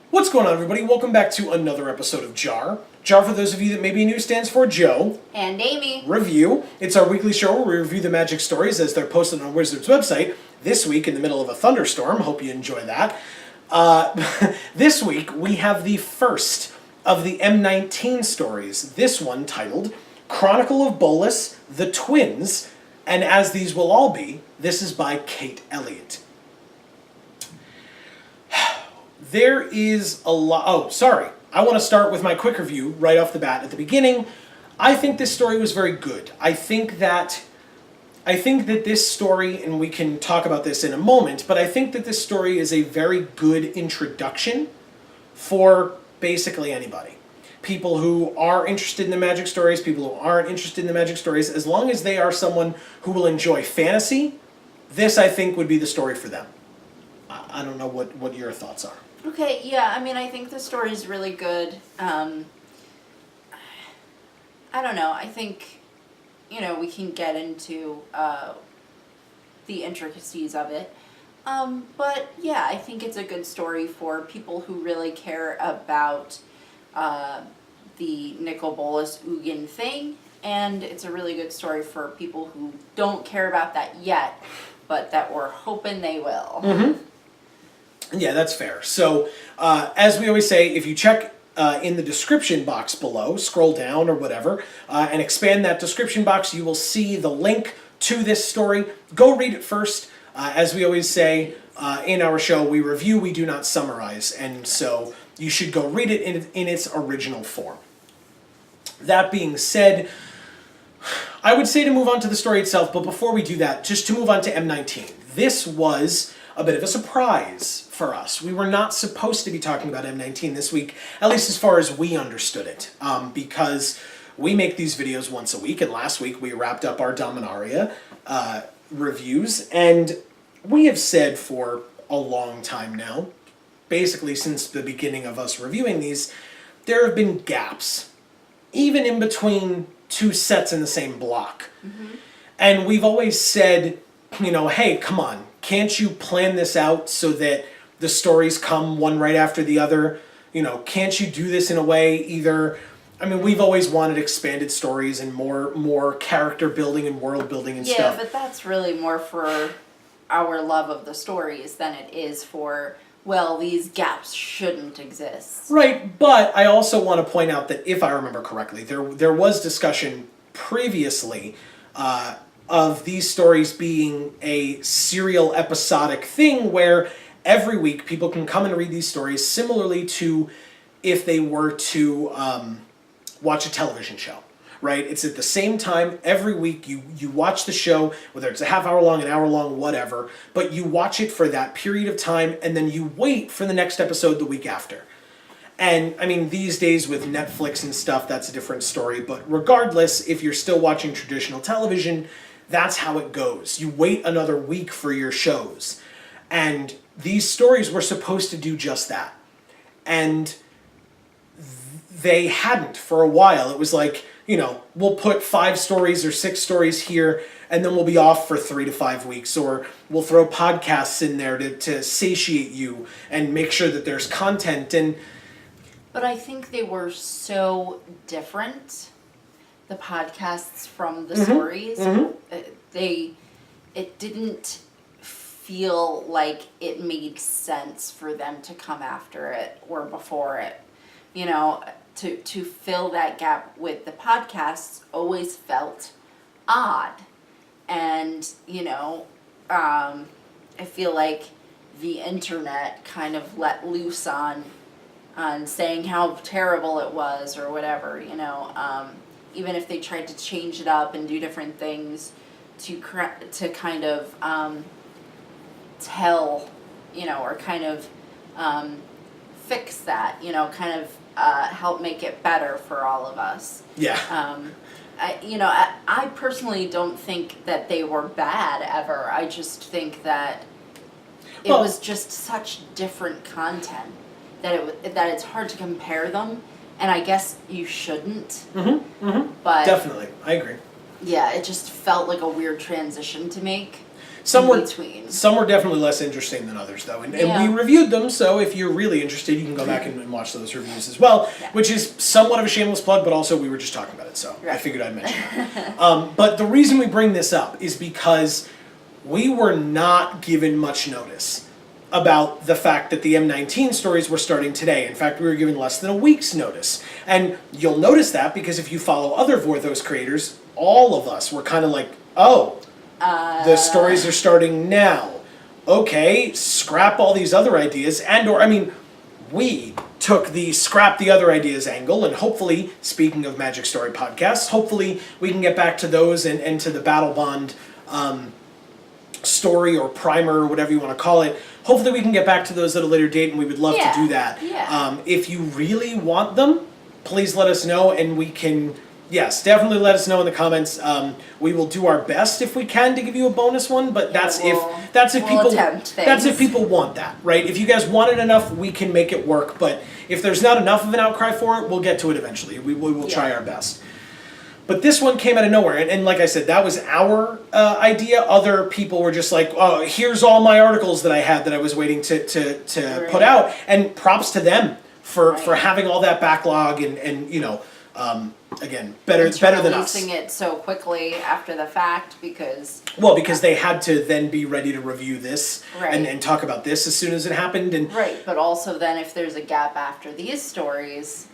What's going on, everybody? Welcome back to another episode of JaAR. JaAR, for those of you that may be new, stands for Joe. And Amy. Review. It's our weekly show where we review the magic stories as they're posted on Wizards' website. This week, in the middle of a thunderstorm. Hope you enjoy that. This week, we have the first of the M19 stories. This one titled Chronicle of Bolas, The Twins, and as these will all be, this is by Kate Elliott. There is a lot... Oh, sorry. I want to start with my quick review right off the bat at the beginning. I think this story was very good. I think that this story, and we can talk about this in a moment, but I think that this story is a very good introduction for basically anybody. People who are interested in the magic stories, people who aren't interested in the magic stories, as long as they are someone who will enjoy fantasy, this, I think, would be the story for them. I don't know what your thoughts are. Okay, yeah, I mean, I think the story is really good. I don't know, I think, we can get into the intricacies of it. But yeah, I think it's a good story for people who really care about the Nicol Bolas Ugin thing, and it's a really good story for people who don't care about that yet, but that we're hoping they will. Mm-hmm. Yeah, that's fair. So, as we always say, if you check in the description box below, scroll down or whatever, and expand that description box, you will see the link to this story. Go read it first. As we always say in our show, we review, we do not summarize, and so you should go read it in its original form. That being said, I would say to move on to the story itself, but before we do that, just to move on to M19. This was a bit of a surprise for us. We were not supposed to be talking about M19 this week, at least as far as we understood it, because we make these videos once a week, and last week we wrapped up our Dominaria reviews, and we have said for a long time now, basically since the beginning of us reviewing these, there have been gaps, even in between two sets in the same block. Mm-hmm. And we've always said, hey, come on, can't you plan this out so that the stories come one right after the other? Can't you do this in a way either... we've always wanted expanded stories and more character building and world building and stuff. Yeah, but that's really more for our love of the stories than it is for, well, these gaps shouldn't exist. Right, but I also want to point out that if I remember correctly, there was discussion previously of these stories being a serial episodic thing where every week people can come and read these stories similarly to if they were to watch a television show, right? It's at the same time every week you watch the show, whether it's a half hour long, an hour long, whatever, but you watch it for that period of time and then you wait for the next episode the week after. And these days with Netflix and stuff, that's a different story, but regardless, if you're still watching traditional television, that's how it goes. You wait another week for your shows. And these stories were supposed to do just that. And they hadn't for a while. It was like, we'll put 5 stories or 6 stories here, and then we'll be off for 3 to 5 weeks. Or we'll throw podcasts in there to satiate you and make sure that there's content. But I think they were so different, the podcasts from the mm-hmm. stories. Mm-hmm. It didn't feel like it made sense for them to come after it or before it. To fill that gap with the podcasts always felt odd. And, I feel like the internet kind of let loose on saying how terrible it was or whatever, even if they tried to change it up and do different things to kind of tell, or kind of fix that, kind of help make it better for all of us. Yeah. I personally don't think that they were bad ever. I just think that it was just such different content that it's hard to compare them, and I guess you shouldn't. Mm-hmm. Mm-hmm. But definitely, I agree. Yeah, it just felt like a weird transition to make. Some were between. some were definitely less interesting than others, though, and Yeah. we reviewed them. So if you're really interested, you can go back and watch those reviews as well, Yeah. which is somewhat of a shameless plug, but also we were just talking about it, so I Right. figured I'd mention that. But the reason we bring this up is because we were not given much notice about the fact that the M19 stories were starting today. In fact, we were given less than a week's notice. And you'll notice that because if you follow other Vorthos creators, all of us were kind of like, oh, the stories are starting now. Okay, scrap all these other ideas, we took the scrap the other ideas angle, and hopefully, speaking of Magic Story podcasts, hopefully we can get back to those and to the Battle Bond story or primer or whatever you want to call it. Hopefully we can get back to those at a later date, and we would love to do that. Yeah. If you really want them, please let us know, and we can, yes, definitely let us know in the comments. We will do our best if we can to give you a bonus one, but that's if we'll attempt that's if things. people want that, right? If you guys want it enough, we can make it work, but if there's not enough of an outcry for it, we'll get to it eventually. We will try our best. But this one came out of nowhere, and like I said, that was our idea. Other people were just like, "Oh, here's all my articles that I had that I was waiting to put out," and props to them for having all that backlog and again, better than us. Releasing it so quickly after the fact because they had to then be ready to review this and talk about this as soon as it happened, and but also then if there's a gap after these stories,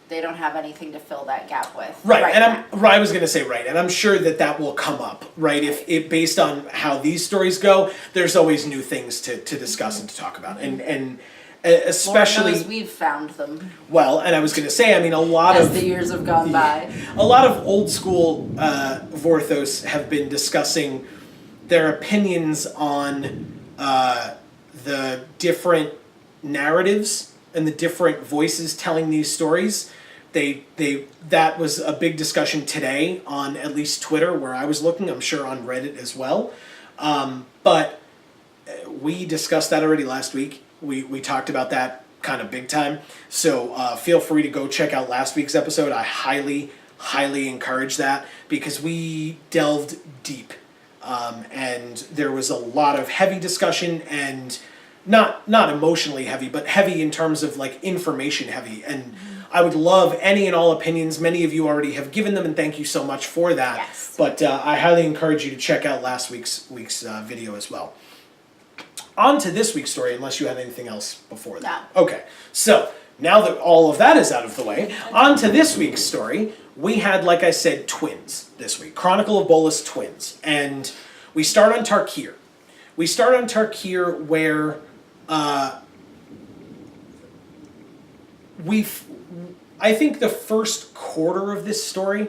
they don't have anything to fill that gap with. I was going to say and I'm sure that will come up, right? If based on how these stories go, there's always new things to discuss and to talk about, and especially Lord knows we've found them. Well, and I was going to say, a lot as of the years have gone by. A lot of old school Vorthos have been discussing their opinions on the different narratives and the different voices telling these stories. That was a big discussion today on at least Twitter where I was looking. I'm sure on Reddit as well. But we discussed that already last week. We talked about that kind of big time. So feel free to go check out last week's episode. I highly, highly encourage that because we delved deep. And there was a lot of heavy discussion and not emotionally heavy, but heavy in terms of like information heavy. And I would love any and all opinions. Many of you already have given them, and thank you so much for that. Yes. But I highly encourage you to check out last week's video as well. On to this week's story, unless you had anything else before that. No. Okay, so now that all of that is out of the way, on to this week's story. We had, like I said, twins this week. Chronicle of Bolas twins. And we start on Tarkir. We start on Tarkir where I think the first quarter of this story,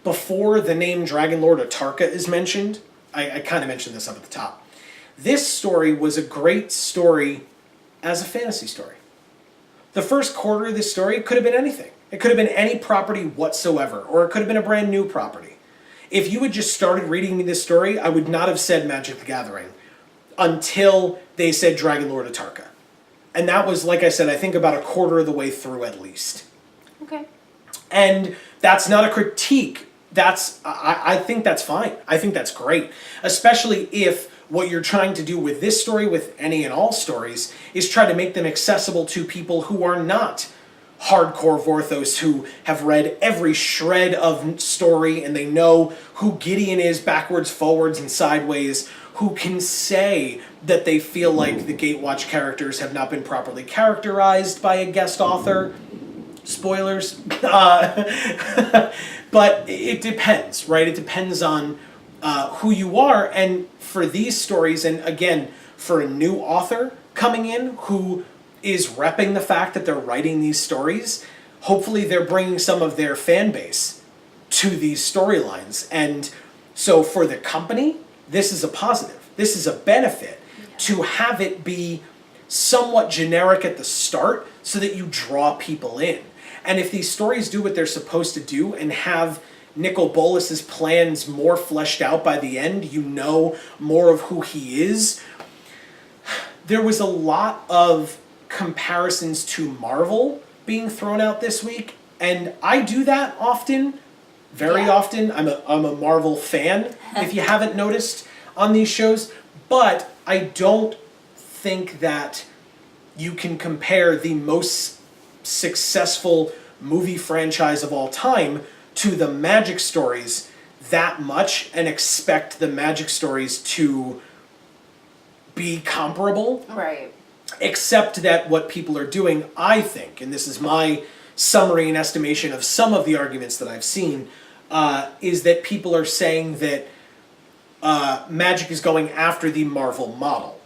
before the name Dragon Lord Atarka is mentioned, I kind of mentioned this up at the top. This story was a great story as a fantasy story. The first quarter of this story could have been anything. It could have been any property whatsoever, or it could have been a brand new property. If you had just started reading me this story, I would not have said Magic the Gathering until they said Dragon Lord Atarka. And that was, like I said, I think about a quarter of the way through at least. Okay. And that's not a critique. I think that's fine. I think that's great. Especially if what you're trying to do with this story, with any and all stories, is try to make them accessible to people who are not hardcore Vorthos, who have read every shred of story and they know who Gideon is backwards, forwards, and sideways, who can say that they feel like the Gatewatch characters have not been properly characterized by a guest author. Spoilers. But it depends, right? It depends on who you are. And for these stories, and again, for a new author coming in who is repping the fact that they're writing these stories, hopefully they're bringing some of their fan base to these storylines. And so for the company, this is a positive. This is a benefit to have it be somewhat generic at the start so that you draw people in. And if these stories do what they're supposed to do and have Nicol Bolas's plans more fleshed out by the end, you know more of who he is. There was a lot of comparisons to Marvel being thrown out this week, and I do that often, very often. I'm a Marvel fan, if you haven't noticed on these shows, But I don't think that you can compare the most successful movie franchise of all time to the Magic stories that much and expect the Magic stories to be comparable. Right. Except that what people are doing, I think, and this is my summary and estimation of some of the arguments that I've seen, is that people are saying that Magic is going after the Marvel model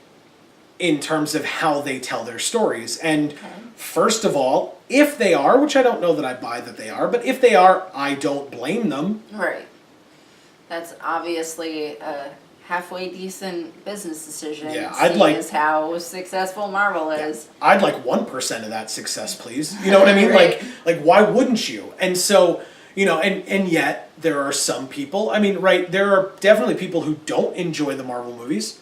in terms of how they tell their stories. And first of all, if they are, which I don't know that I buy that they are, but if they are, I don't blame them. Right. That's obviously a halfway decent business decision. Yeah, I'd like is how successful Marvel is. I'd like 1% of that success, please. You know what I mean? Right. Like why wouldn't you? And so, you know, and yet there are some people, I mean, right, there are definitely people who don't enjoy the Marvel movies.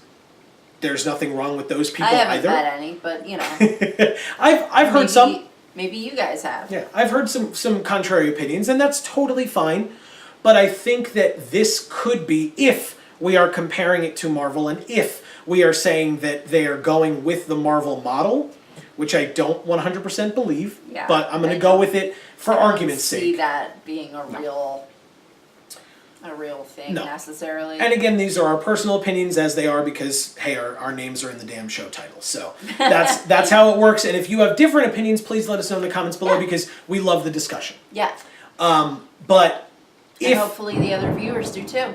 There's nothing wrong with those people I haven't either. met any, but you know. I've heard some. Maybe you guys have. Yeah, I've heard some contrary opinions, and that's totally fine. But I think that this could be, if we are comparing it to Marvel, and if we are saying that they are going with the Marvel model, which I don't 100% believe, Yeah, but I'm going to go with it for argument's see sake. that being a real thing No. necessarily. And again, these are our personal opinions as they are because, hey, our names are in the damn show title. So that's how it works. And if you have different opinions, please let us know in the comments below because we love the discussion. Yeah. But And hopefully the other viewers do too.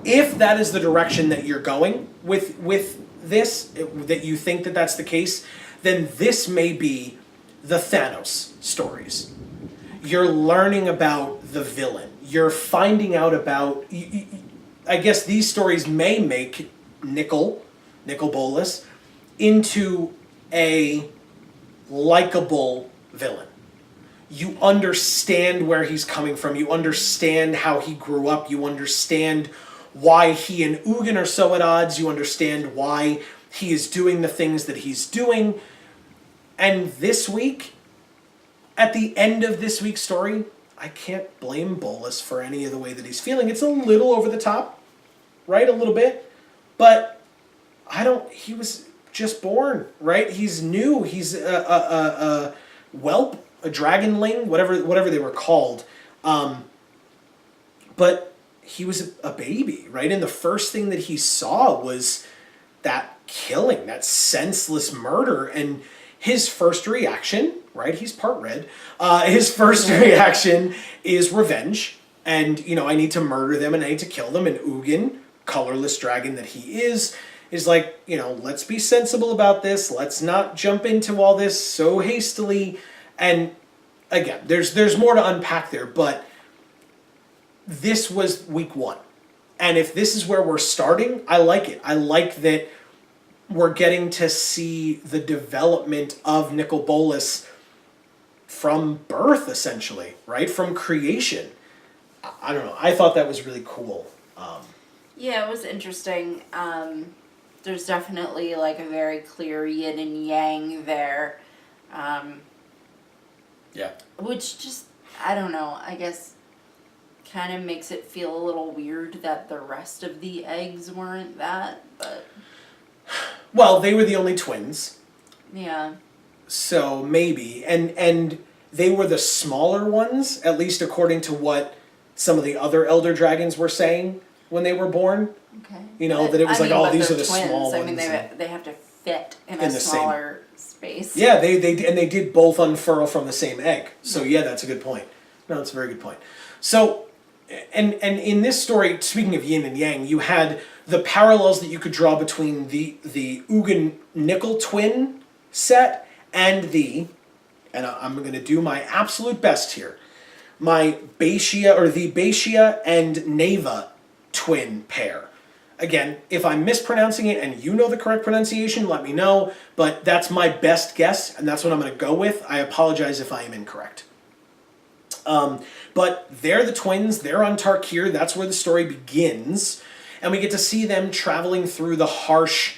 if that is the direction that you're going with this, that you think that that's the case, then this may be the Thanos stories. You're learning about the villain. You're finding out about... I guess these stories may make Nicol Bolas, into a likable villain. You understand where he's coming from. You understand how he grew up. You understand why he and Ugin are so at odds. You understand why he is doing the things that he's doing. And this week, at the end of this week's story, I can't blame Bolas for any of the way that he's feeling. It's a little over the top, right? A little bit. But he was just born, right? He's new. He's a whelp, a dragonling, whatever they were called. But he was a baby, right? And the first thing that he saw was that killing, that senseless murder. And his first reaction, right? He's part red. His first reaction is revenge. And, I need to murder them and I need to kill them. And Ugin, colorless dragon that he is like, let's be sensible about this. Let's not jump into all this so hastily. And again, there's more to unpack there, but this was week 1. And if this is where we're starting, I like it. I like that we're getting to see the development of Nicol Bolas from birth, essentially, right? From creation. I don't know. I thought that was really cool. Yeah, it was interesting. There's definitely like a very clear yin and yang there. Yeah. Which just, I don't know, I guess kind of makes it feel a little weird that the rest of the eggs weren't that, but... Well, they were the only twins. Yeah. So maybe. And they were the smaller ones, at least according to what some of the other Elder Dragons were saying when they were born. Okay. That it was these are the twins. small ones. I mean, they have to fit in a the smaller space. Yeah, they did both unfurl from the same egg. So yeah, that's a good point. No, that's a very good point. So, and in this story, speaking of yin and yang, you had the parallels that you could draw between the Ugin Nicol twin set and I'm going to do my absolute best here, my the Basia and Neva twin pair. Again, if I'm mispronouncing it and you know the correct pronunciation, let me know, but that's my best guess, and that's what I'm going to go with. I apologize if I am incorrect. But they're the twins, they're on Tarkir, that's where the story begins, and we get to see them traveling through the harsh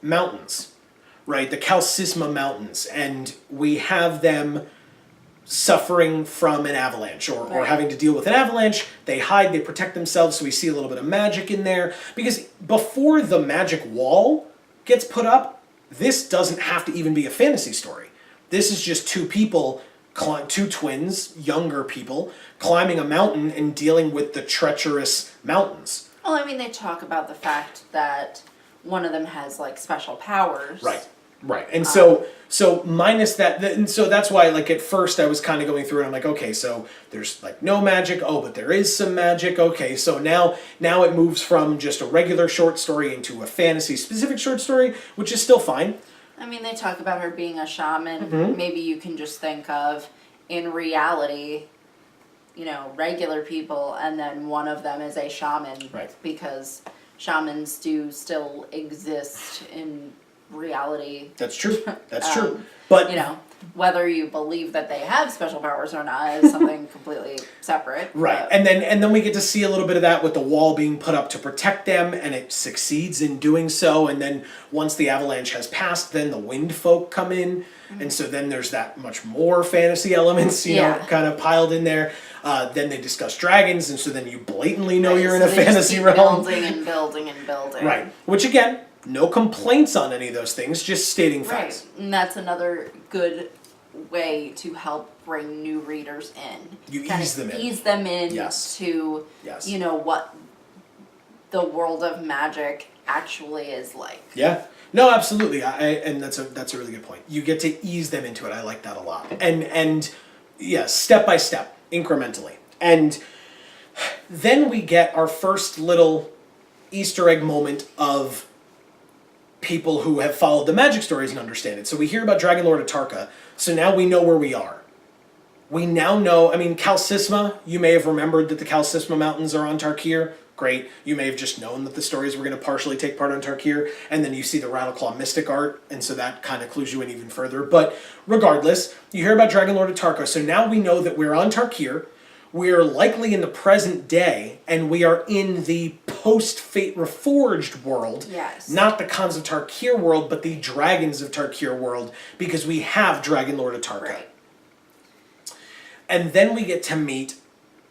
mountains, right? The Calcisma Mountains, and we have them suffering from an avalanche or Right. having to deal with an avalanche. They hide, they protect themselves, so we see a little bit of magic in there. Because before the magic wall gets put up, this doesn't have to even be a fantasy story. This is just two people, two twins, younger people, climbing a mountain and dealing with the treacherous mountains. Well, I mean, they talk about the fact that one of them has like special powers. Right. And so minus that, and so that's why, like, at first I was kind of going through and I'm like, okay, so there's like no magic. Oh, but there is some magic. Okay, so now it moves from just a regular short story into a fantasy specific short story, which is still fine. I mean, they talk about her being a shaman. Mm-hmm. Maybe you can just think of, in reality, you know, regular people, and then one of them is a shaman. Right. Because shamans do still exist in reality. That's true. That's true. But You know, whether you believe that they have special powers or not is something completely separate. right, but- and then we get to see a little bit of that with the wall being put up to protect them, and it succeeds in doing so. And then once the avalanche has passed, then the wind folk come in, and so then there's that much more fantasy elements, you know, Yeah. kind of piled in there. Then they discuss dragons, and so then you blatantly know Right, you're in so a they just fantasy keep realm. Building and building and building. Right, which again, no complaints on any of those things, just stating facts. Right, and that's another good way to help bring new readers in. You Kinda ease them in. Ease them in Yes. to, Yes. you know, what the world of magic actually is like. Yeah. No, absolutely. And that's a really good point. You get to ease them into it. I like that a lot. And yes, step by step, incrementally. And then we get our first little Easter egg moment of people who have followed the magic stories and understand it. So we hear about Dragon Lord Atarka, so now we know where we are. We now know, I mean, Calcisma, you may have remembered that the Calcisma Mountains are on Tarkir. Great. You may have just known that the stories were going to partially take part on Tarkir, and then you see the Rattleclaw mystic art, and so that kind of clues you in even further. But regardless, you hear about Dragon Lord Atarka, so now we know that we're on Tarkir. We're likely in the present day, and we are in the post-Fate Reforged world. Yes. Not the Khans of Tarkir world, but the Dragons of Tarkir world, because we have Dragon Lord Atarka. Right. And then we get to meet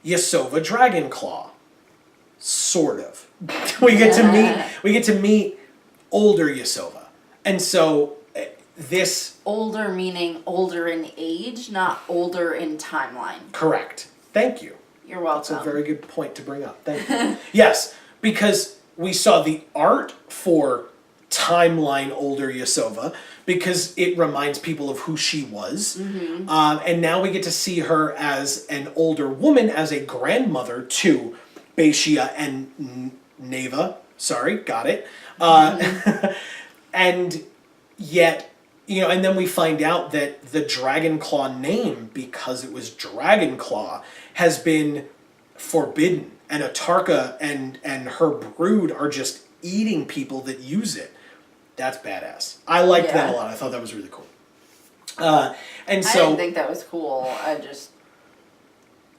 Yasova Dragonclaw. Sort of. we get to meet older Yasova. And so this Older meaning older in age, not older in timeline. correct. Thank you. You're welcome. That's a very good point to bring up. Thank you. Yes, because we saw the art for timeline older Yasova because it reminds people of who she was. Mm-hmm. And now we get to see her as an older woman, as a grandmother to Beishia and Neva. Sorry, got it. And yet, you know, and then we find out that the Dragonclaw name, because it was Dragonclaw, has been forbidden. And Atarka and her brood are just eating people that use it. That's badass. I liked that a lot. I thought that was really cool. And so I didn't think that was cool.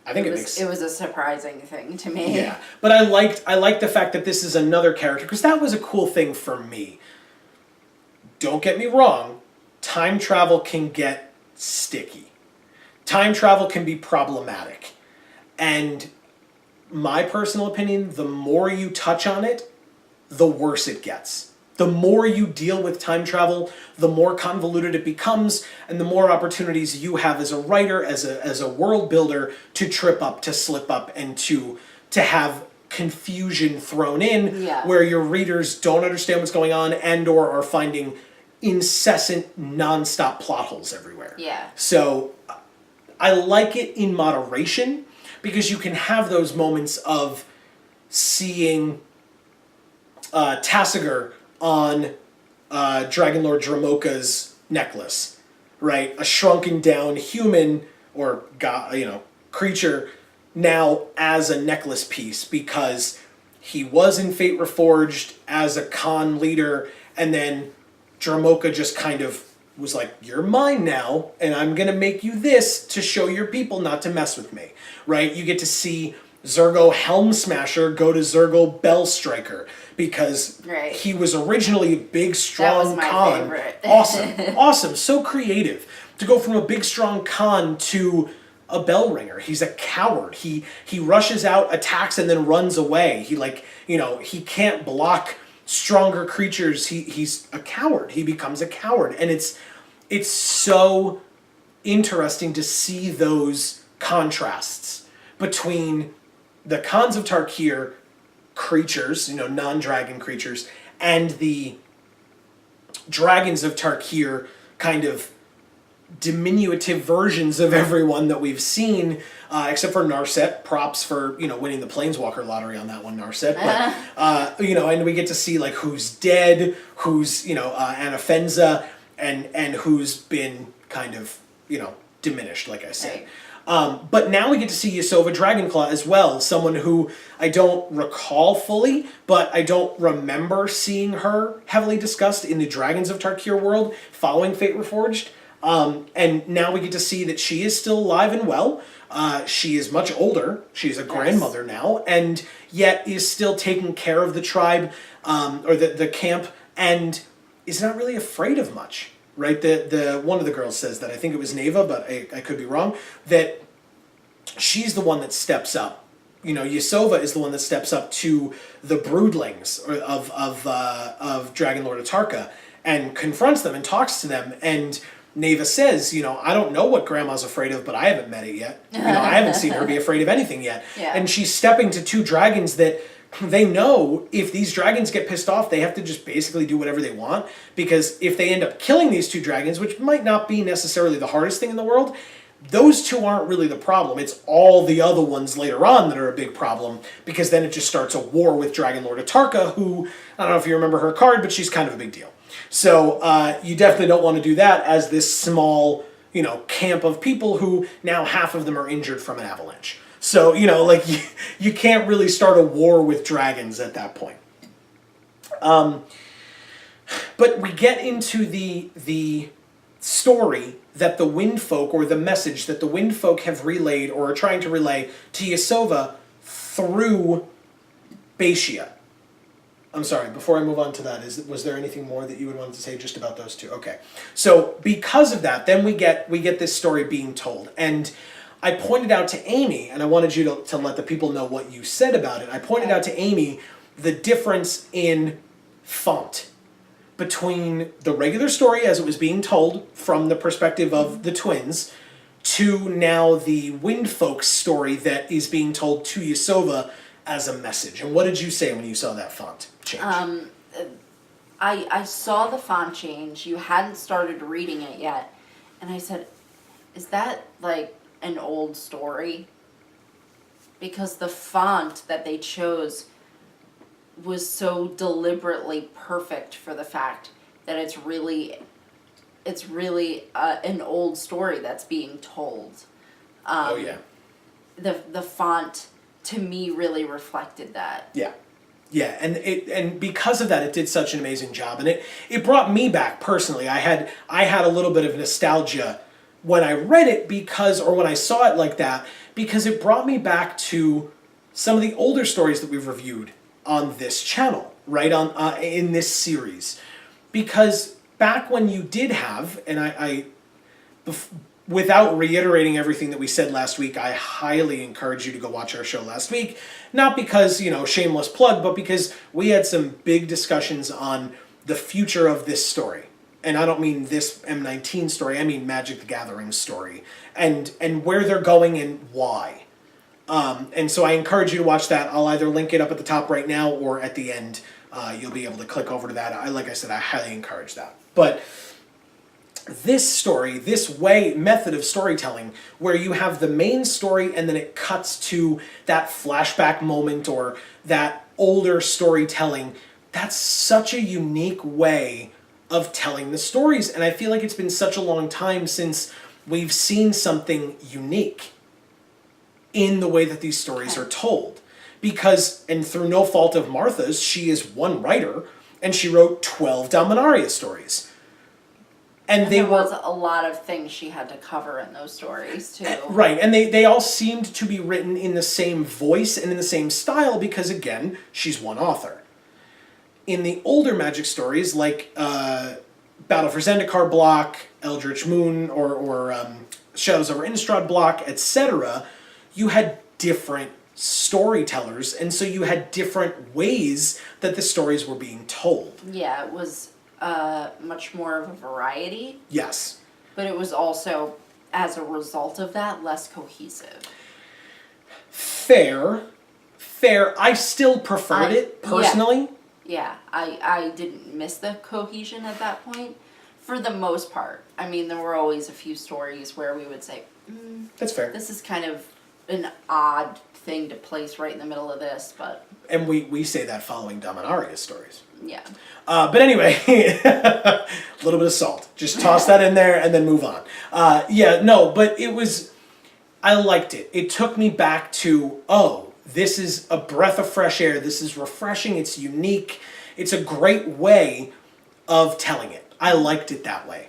I think it was a surprising thing to me. Yeah, but I liked the fact that this is another character, because that was a cool thing for me. Don't get me wrong, time travel can get sticky. Time travel can be problematic. And my personal opinion, the more you touch on it, the worse it gets. The more you deal with time travel, the more convoluted it becomes, and the more opportunities you have as a writer, as a world builder, to trip up, to slip up, and to have confusion thrown in, where your readers don't understand what's going on and or are finding incessant, non-stop plot holes everywhere. Yeah. So I like it in moderation, because you can have those moments of seeing Tassiger on Dragon Lord Dramoka's necklace, right? A shrunken down human or creature now as a necklace piece, because he was in Fate Reforged as a Khan leader, and then Dramoka just kind of was like, you're mine now, and I'm gonna make you this to show your people not to mess with me, right? You get to see Zergo Helm Smasher go to Zergo Bell Striker, because Right. he was originally a big, strong That was my Khan. favorite. Awesome, so creative. To go from a big, strong Khan to a bell ringer. He's a coward. He rushes out, attacks, and then runs away. He can't block stronger creatures. He's a coward. He becomes a coward. And it's so interesting to see those contrasts between the Khans of Tarkir creatures, non-dragon creatures, and the dragons of Tarkir kind of diminutive versions of everyone that we've seen, except for Narset. Props for winning the Planeswalker lottery on that one, Narset. But and we get to see like who's dead, who's Anafenza, and who's been kind of diminished, like I said. Right. But now we get to see Yasova Dragonclaw as well, someone who I don't recall fully, but I don't remember seeing her heavily discussed in the Dragons of Tarkir world following Fate Reforged. And now we get to see that she is still alive and well. She is much older. She's a grandmother now, and yet is still taking care of the tribe, or the camp, and is not really afraid of much. Right? The one of the girls says that, I think it was Neva, but I could be wrong, that she's the one that steps up. Yasova is the one that steps up to the broodlings of Dragon Lord Atarka and confronts them and talks to them, and Neva says, I don't know what Grandma's afraid of, but I haven't met it yet. I haven't seen her be afraid of anything yet. Yeah. And she's stepping to two dragons that they know if these dragons get pissed off, they have to just basically do whatever they want, because if they end up killing these two dragons, which might not be necessarily the hardest thing in the world, those two aren't really the problem. It's all the other ones later on that are a big problem, because then it just starts a war with Dragon Lord Atarka, who, I don't know if you remember her card, but she's kind of a big deal. So you definitely don't want to do that as this small, camp of people who now half of them are injured from an avalanche. So, you can't really start a war with dragons at that point. But we get into the story that the Windfolk, or the message that the Windfolk have relayed or are trying to relay to Yasova through Batia. I'm sorry, before I move on to that, was there anything more that you would want to say just about those two? Okay. So because of that, then we get this story being told. And I pointed out to Amy, and I wanted you to let the people know what you said about it. I pointed out to Amy the difference in font between the regular story as it was being told from the perspective of the twins to now the Windfolk's story that is being told to Yasova as a message. And what did you say when you saw that font change? I saw the font change. You hadn't started reading it yet. And I said, is that like an old story? Because the font that they chose was so deliberately perfect for the fact that it's really an old story that's being told. Oh yeah. The font to me really reflected that. Yeah, and because of that, it did such an amazing job, and it brought me back personally. I had a little bit of nostalgia when I read it when I saw it like that, because it brought me back to some of the older stories that we've reviewed on this channel, right, in this series. Because back when you did have, and without reiterating everything that we said last week, I highly encourage you to go watch our show last week. Not because, shameless plug, but because we had some big discussions on the future of this story. And I don't mean this M19 story, I mean Magic the Gathering story. And where they're going and why. And so I encourage you to watch that. I'll either link it up at the top right now or at the end. You'll be able to click over to that. Like I said, I highly encourage that. But this story, this method of storytelling, where you have the main story and then it cuts to that flashback moment or that older storytelling, that's such a unique way of telling the stories. And I feel like it's been such a long time since we've seen something unique in the way that these stories are told. Because, and through no fault of Martha's, she is one writer, and she wrote 12 Dominaria stories. And they there were was a lot of things she had to cover in those stories too. right, and they all seemed to be written in the same voice and in the same style because, again, she's one author. In the older Magic stories, like Battle for Zendikar block, Eldritch Moon, or Shadows over Innistrad block, etc., you had different storytellers, and so you had different ways that the stories were being told. Yeah, it was much more of a variety, Yes. but it was also, as a result of that, less cohesive. Fair. I still preferred it, personally. Yeah, I didn't miss the cohesion at that point, for the most part. I mean, there were always a few stories where we would say, That's fair. this is kind of an odd thing to place right in the middle of this, but And we say that following Dominaria's stories. yeah. But anyway, a little bit of salt. Just toss that in there and then move on. But I liked it. It took me back to, this is a breath of fresh air. This is refreshing. It's unique. It's a great way of telling it. I liked it that way.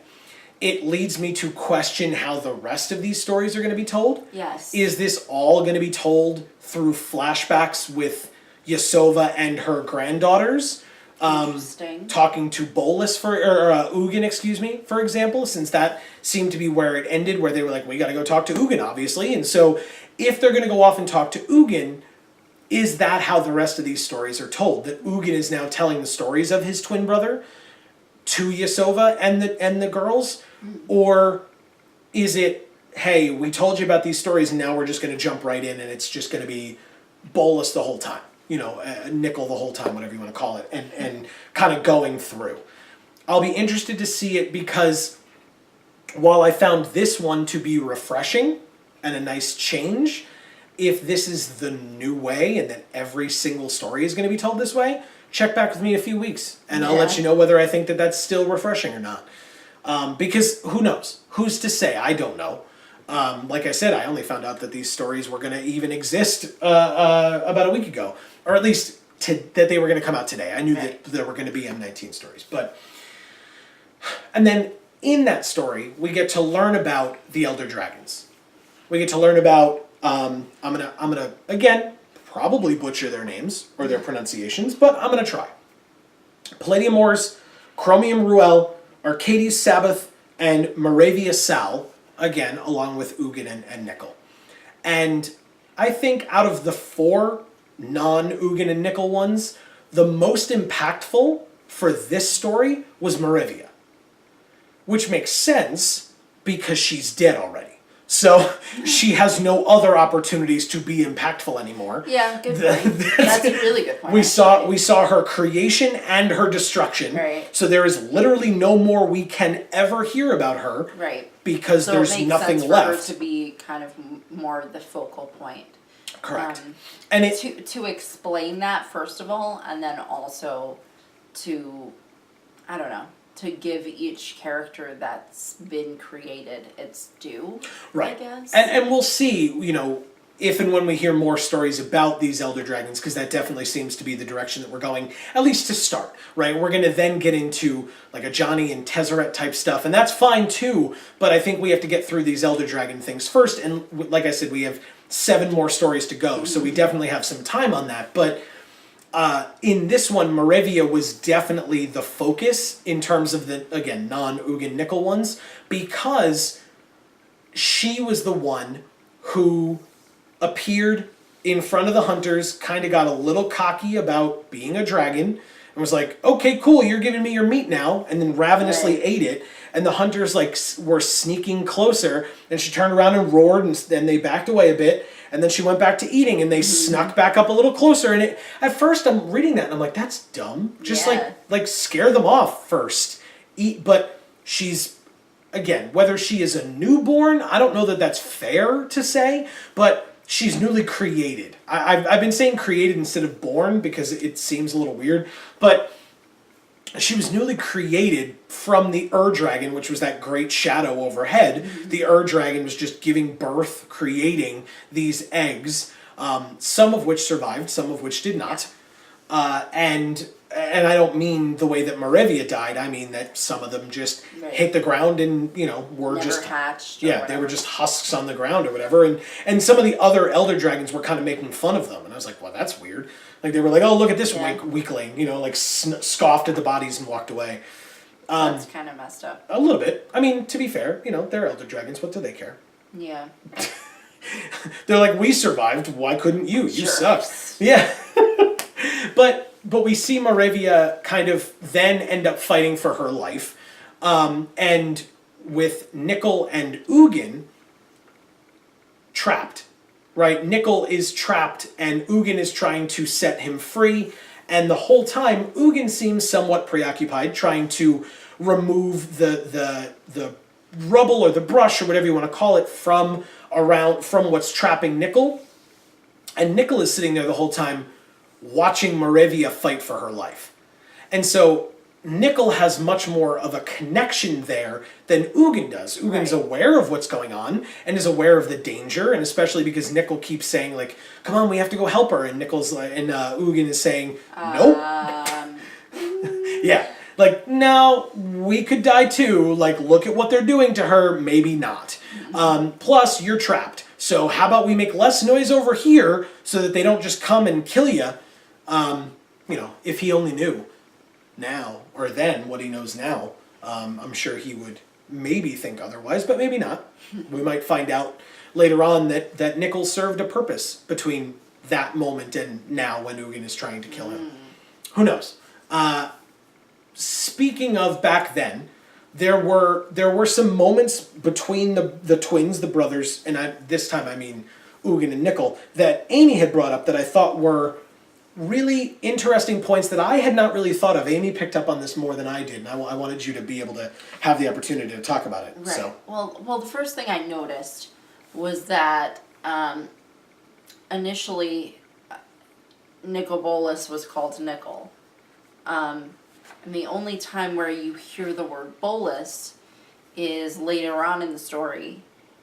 It leads me to question how the rest of these stories are going to be told. Yes. Is this all going to be told through flashbacks with Yasova and her granddaughters? Interesting. Talking to Bolas or Ugin, for example, since that seemed to be where it ended, where they were like, we got to go talk to Ugin, obviously. And so if they're going to go off and talk to Ugin, is that how the rest of these stories are told? That Ugin is now telling the stories of his twin brother to Yasova and the girls? Or is it, hey, we told you about these stories and now we're just going to jump right in and it's just going to be Bolas the whole time? Nicol the whole time, whatever you want to call it, and kind of going through. I'll be interested to see it because while I found this one to be refreshing and a nice change, if this is the new way and that every single story is going to be told this way, check back with me in a few weeks and I'll let you know whether I think that that's still refreshing or not. Because who knows? Who's to say? I don't know. Like I said, I only found out that these stories were going to even exist about a week ago. Or at least that they were going to come out today. I knew that there were going to be M19 stories. And then in that story, we get to learn about the Elder Dragons. We get to learn about, I'm gonna again, probably butcher their names or their pronunciations, but I'm going to try. Palladium Mors, Chromium Ruel, Arcades Sabbath, and Moravia Sal, again, along with Ugin and Nicol. And I think out of the 4 non-Ugin and Nicol ones, the most impactful for this story was Moravia. Which makes sense because she's dead already. So she has no other opportunities to be impactful anymore. Yeah, good point. That's a really good point. We saw her creation and her destruction. Right. So there is literally no more we can ever hear about her. Right. Because there's it makes nothing sense left. for her to be kind of more the focal point. Correct. And to explain that first of all, and then also to, I don't know, to give each character that's been created its due. Right. I guess. And we'll see, if and when we hear more stories about these Elder Dragons, because that definitely seems to be the direction that we're going, at least to start, right? We're going to then get into like a Johnny and Tezzeret type stuff, and that's fine too, but I think we have to get through these Elder Dragon things first, and like I said, we have 7 more stories to go, so we definitely have some time on that, but in this one, Moravia was definitely the focus in terms of the, again, non-Ugin Nicol ones, because she was the one who appeared in front of the hunters, kind of got a little cocky about being a dragon, and was like, okay, cool, you're giving me your meat now, and then ravenously ate it, and the hunters were sneaking closer, and she turned around and roared, and then they backed away a bit, and then she went back to eating, and they snuck back up a little closer, and at first I'm reading that, and I'm like, that's dumb, just like scare them off first, but she's, again, whether she is a newborn, I don't know that that's fair to say, but she's newly created. I've been saying created instead of born because it seems a little weird, but she was newly created from the Ur-Dragon, which was that great shadow overhead. The Ur-Dragon was just giving birth, creating these eggs, some of which survived, some of which did not. And and I don't mean the way that Moravia died. I mean that some of them just hit the ground and, were Never just hatched. Yeah, they were just husks on the ground or whatever. And some of the other elder dragons were kind of making fun of them. And I was like, well, that's weird. Like, they were like, oh, look at this weakling, like scoffed at the bodies and walked away. That's kind of messed up. A little bit. I mean, to be fair, they're elder dragons. What do they care? Yeah. They're like, we survived. Why couldn't you? You Sure. suck. Yeah. But we see Moravia kind of then end up fighting for her life. And with Nicol and Ugin trapped, right? Nicol is trapped and Ugin is trying to set him free. And the whole time, Ugin seems somewhat preoccupied, trying to remove the rubble or the brush or whatever you want to call it from what's trapping Nicol. And Nicol is sitting there the whole time watching Moravia fight for her life. And so Nicol has much more of a connection there than Ugin does. Ugin's aware of what's going on and is aware of the danger, and especially because Nicol keeps saying, like, come on, we have to go help her, and Ugin is saying, nope. Yeah. Like, no, we could die too. Like, look at what they're doing to her. Maybe not. Plus, you're trapped. So how about we make less noise over here so that they don't just come and kill you? If he only knew now or then what he knows now, I'm sure he would maybe think otherwise, but maybe not. We might find out later on that Nicol served a purpose between that moment and now when Ugin is trying to kill him. Who knows? Speaking of back then, there were some moments between the twins, the brothers, and this time I mean Ugin and Nicol, that Amy had brought up that I thought were really interesting points that I had not really thought of. Amy picked up on this more than I did, and I wanted you to be able to have the opportunity to talk about it. Right. So. Well, the first thing I noticed was that initially Nicol Bolas was called Nicol. And the only time where you hear the word Bolas is later on in the story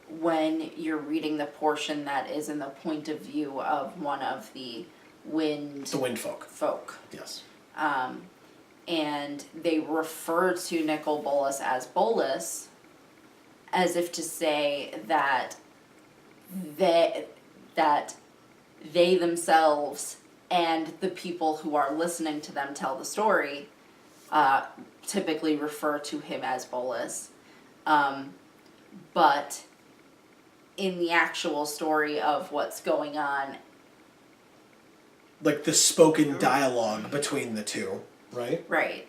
when you're reading the portion that is in the point of view of one of the wind folk. Yes. And they refer to Nicol Bolas as Bolas as if to say that they themselves and the people who are listening to them tell the story typically refer to him as Bolas. But in the actual story of what's going on, like the spoken dialogue between the two, right? Right.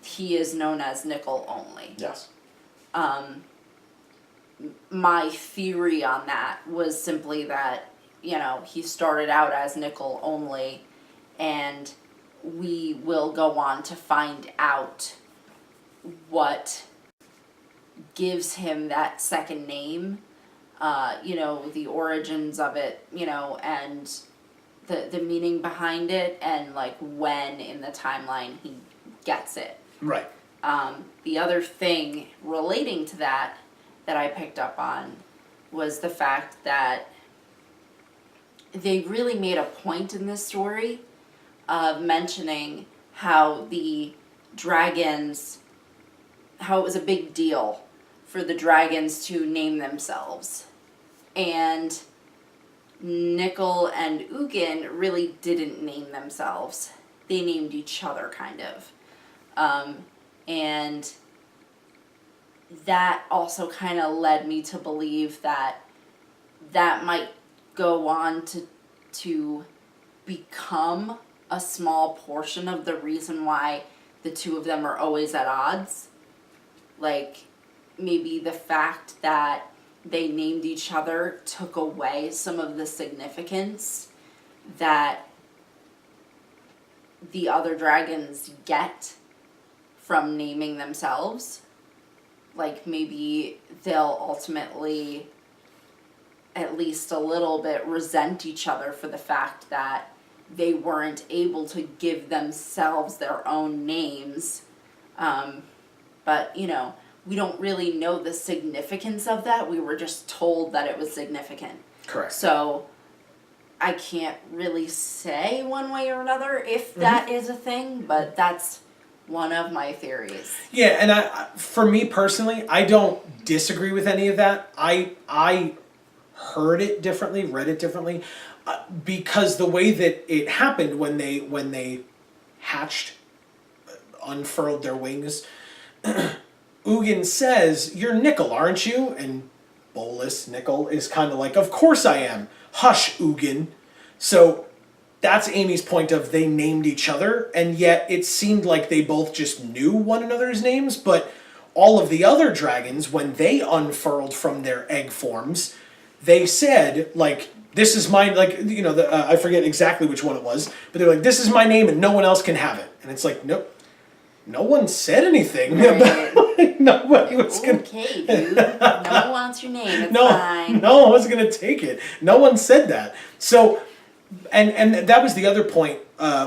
He is known as Nicol only. Yes. My theory on that was simply that, he started out as Nicol only, and we will go on to find out what gives him that second name, the origins of it, and the meaning behind it, and like when in the timeline he gets it. Right. The other thing relating to that I picked up on was the fact that they really made a point in this story of mentioning how the dragons, how it was a big deal for the dragons to name themselves. And Nicol and Ugin really didn't name themselves. They named each other, kind of. And that also kind of led me to believe that might go on to become a small portion of the reason why the two of them are always at odds. Like, maybe the fact that they named each other took away some of the significance that the other dragons get from naming themselves. Like, maybe they'll ultimately, at least a little bit, resent each other for the fact that they weren't able to give themselves their own names. But, we don't really know the significance of that. We were just told that it was significant. Correct. So, I can't really say one way or another if that is a thing, but that's one of my theories. Yeah, and for me personally, I don't disagree with any of that. I heard it differently, read it differently, because the way that it happened when they hatched, unfurled their wings, Ugin says, "You're Nicol, aren't you?" And Bolas, Nicol, is kind of like, "Of course I am. Hush, Ugin." So that's Amy's point of they named each other, and yet it seemed like they both just knew one another's names, but all of the other dragons, when they unfurled from their egg forms, they said, like, "This is my," like, you know, I forget exactly which one it was, but they're like, "This is my name and no one else can have it." And it's like, nope. No one said anything about nobody was gonna. Okay, dude. No one wants your name. It's No, fine. no one was gonna take it. No one said that. So, and that was the other point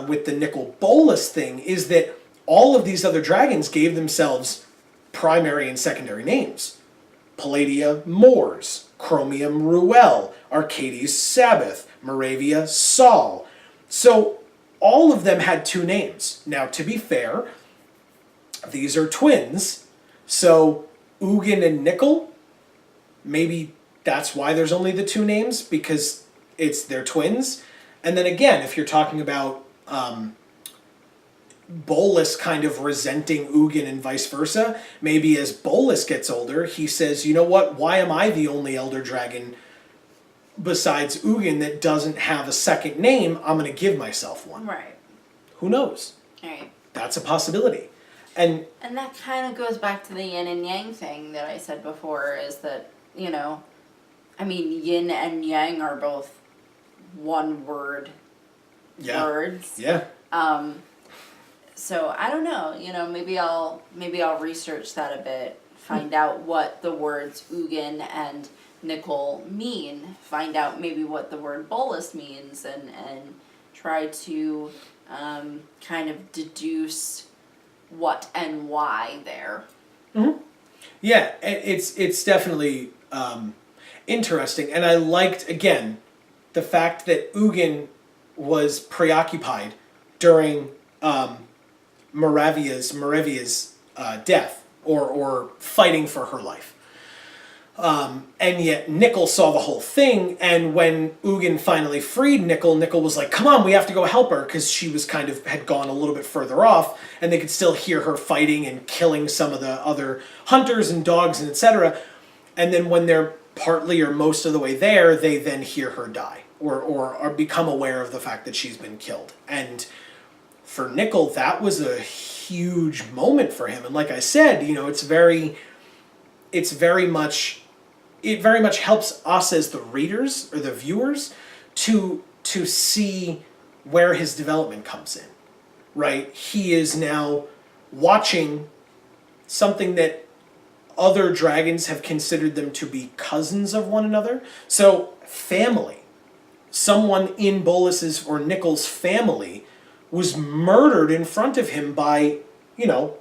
with the Nicol Bolas thing, is that all of these other dragons gave themselves primary and secondary names. Palladia Mors, Chromium Ruel, Arcades Sabbath, Moravia Sol. So all of them had two names. Now, to be fair, these are twins, so Ugin and Nicol, maybe that's why there's only the two names, because they're twins. And then again, if you're talking about Bolas kind of resenting Ugin and vice versa, maybe as Bolas gets older, he says, "You know what, why am I the only elder dragon besides Ugin that doesn't have a second name? I'm going to give myself one." Right. Who knows? Right. That's a possibility. And that kind of goes back to the yin and yang thing that I said before, is that, you know, I mean, yin and yang are both one word words. Yeah. So I don't know, you know, maybe I'll research that a bit, find out what the words Ugin and Nicol mean, find out maybe what the word Bolas means, and try to kind of deduce what and why there. Mm-hmm. Yeah, it's definitely interesting, and I liked, again, the fact that Ugin was preoccupied during Moravia's death, or fighting for her life. And yet Nicol saw the whole thing, and when Ugin finally freed Nicol was like, "Come on, we have to go help her," because she was had gone a little bit further off, and they could still hear her fighting and killing some of the other hunters and dogs and etc. And then when they're partly or most of the way there, they then hear her die, or become aware of the fact that she's been killed. And for Nicol, that was a huge moment for him. And like I said, you know, it very much helps us as the readers or the viewers to see where his development comes in, right? He is now watching something that other dragons have considered them to be cousins of one another. So family. Someone in Bolas's or Nicol's family was murdered in front of him by, you know,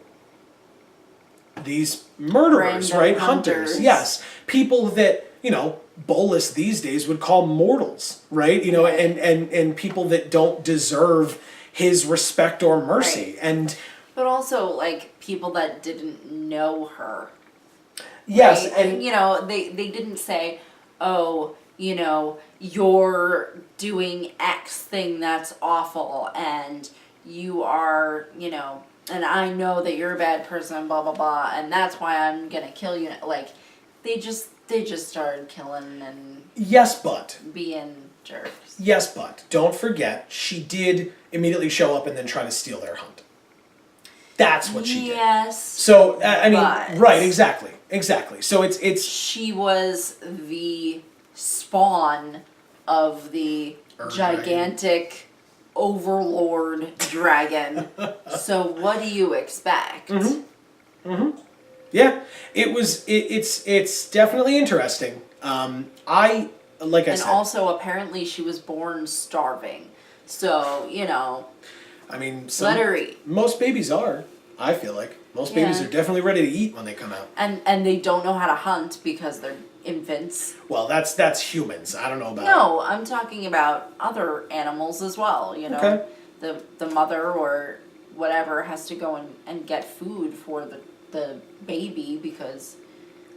these murderers, Random right? Hunters. Yes. People that, you know, Bolas these days would call mortals, right? You know, and people that don't deserve his respect or mercy. Right. But also, like, people that didn't know her. Yes, right? And, you know, they didn't say, "Oh, you know, you're doing X thing that's awful, and you are, you know, and I know that you're a bad person, blah, blah, blah, and that's why I'm gonna kill you." Like, they just started killing and yes, but being jerks. Yes, but don't forget, she did immediately show up and then try to steal their hunt. That's what she did. Yes. So I mean, right? Exactly. So it's she was the spawn of the gigantic overlord dragon. So what do you expect? Yeah, it's definitely interesting. I like I said, and also apparently she was born starving. So, you know, I mean, let her eat. Most babies are. I feel like most babies are definitely ready to eat when they come out. And they don't know how to hunt because they're infants. Well, that's humans. I don't know about. No, I'm talking about other animals as well, you know. Okay. The mother or whatever has to go and get food for the baby because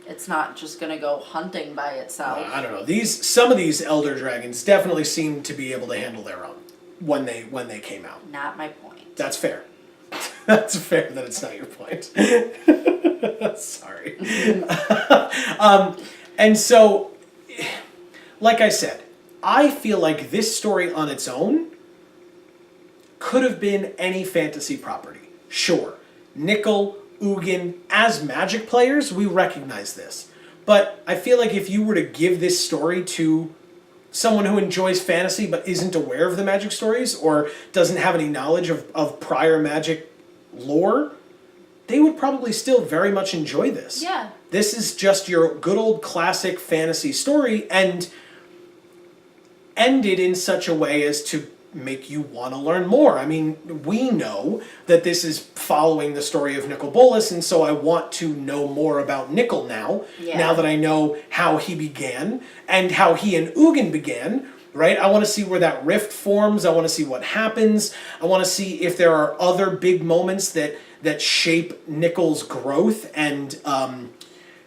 it's not just gonna go hunting by itself. I don't know. Some of these elder dragons definitely seem to be able to handle their own when they came out. Not my point. That's fair. That's fair that it's not your point. Sorry. And so, like I said, I feel like this story on its own could have been any fantasy property. Sure, Nicol, Ugin, as Magic players, we recognize this. But I feel like if you were to give this story to someone who enjoys fantasy but isn't aware of the Magic stories or doesn't have any knowledge of prior Magic lore, they would probably still very much enjoy this. Yeah. This is just your good old classic fantasy story and ended in such a way as to make you want to learn more. I mean, we know that this is following the story of Nicol Bolas, and so I want to know more about Nicol now, now that I know how he began and how he and Ugin began, right? I want to see where that rift forms. I want to see what happens. I want to see if there are other big moments that shape Nicol's growth and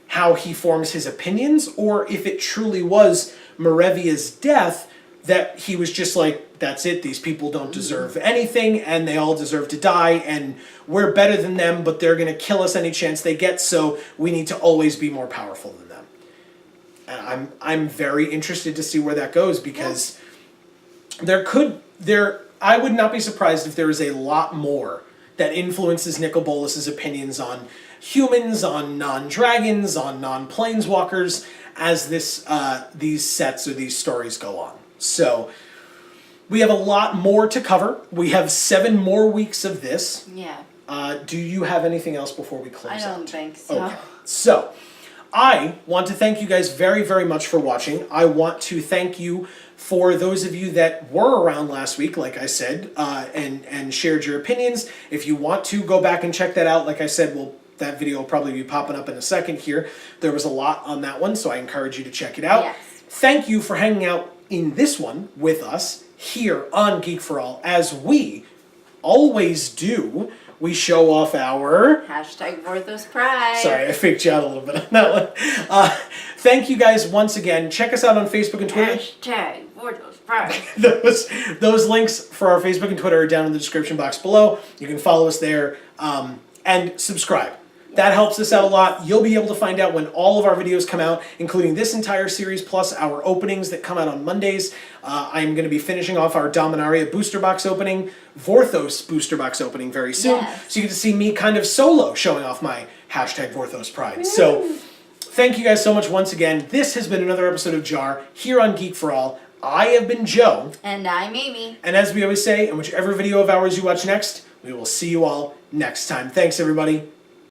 how he forms his opinions, or if it truly was Morevia's death that he was just like, that's it, these people don't deserve anything, and they all deserve to die, and we're better than them, but they're going to kill us any chance they get, so we need to always be more powerful than them. And I'm very interested to see where that goes, because I would not be surprised if there is a lot more that influences Nicol Bolas's opinions on humans, on non-dragons, on non-planeswalkers, as these sets or these stories go on. So, we have a lot more to cover. We have 7 more weeks of this. Yeah. Do you have anything else before we close out? I don't think so. Okay. So, I want to thank you guys very, very much for watching. I want to thank you for those of you that were around last week, like I said, and shared your opinions. If you want to, go back and check that out. Like I said, that video will probably be popping up in a second here. There was a lot on that one, so I encourage you to check it out. Yes. Thank you for hanging out in this one with us here on Geek for All, as we always do. We show off our... Hashtag Vorthos Pride. Sorry, I faked you out a little bit on that one. Thank you guys once again. Check us out on Facebook and Twitter. Hashtag Vorthos Pride. Those links for our Facebook and Twitter are down in the description box below. You can follow us there and subscribe. That helps us out a lot. You'll be able to find out when all of our videos come out, including this entire series, plus our openings that come out on Mondays. I'm going to be finishing off our Dominaria booster box opening, Vorthos booster box opening very soon. Yes. So you get to see me kind of solo showing off my hashtag Vorthos Pride. So thank you guys so much once again. This has been another episode of JaAR here on Geek for All. I have been Joe. And I'm Amy. And as we always say, in whichever video of ours you watch next, we will see you all next time. Thanks, everybody.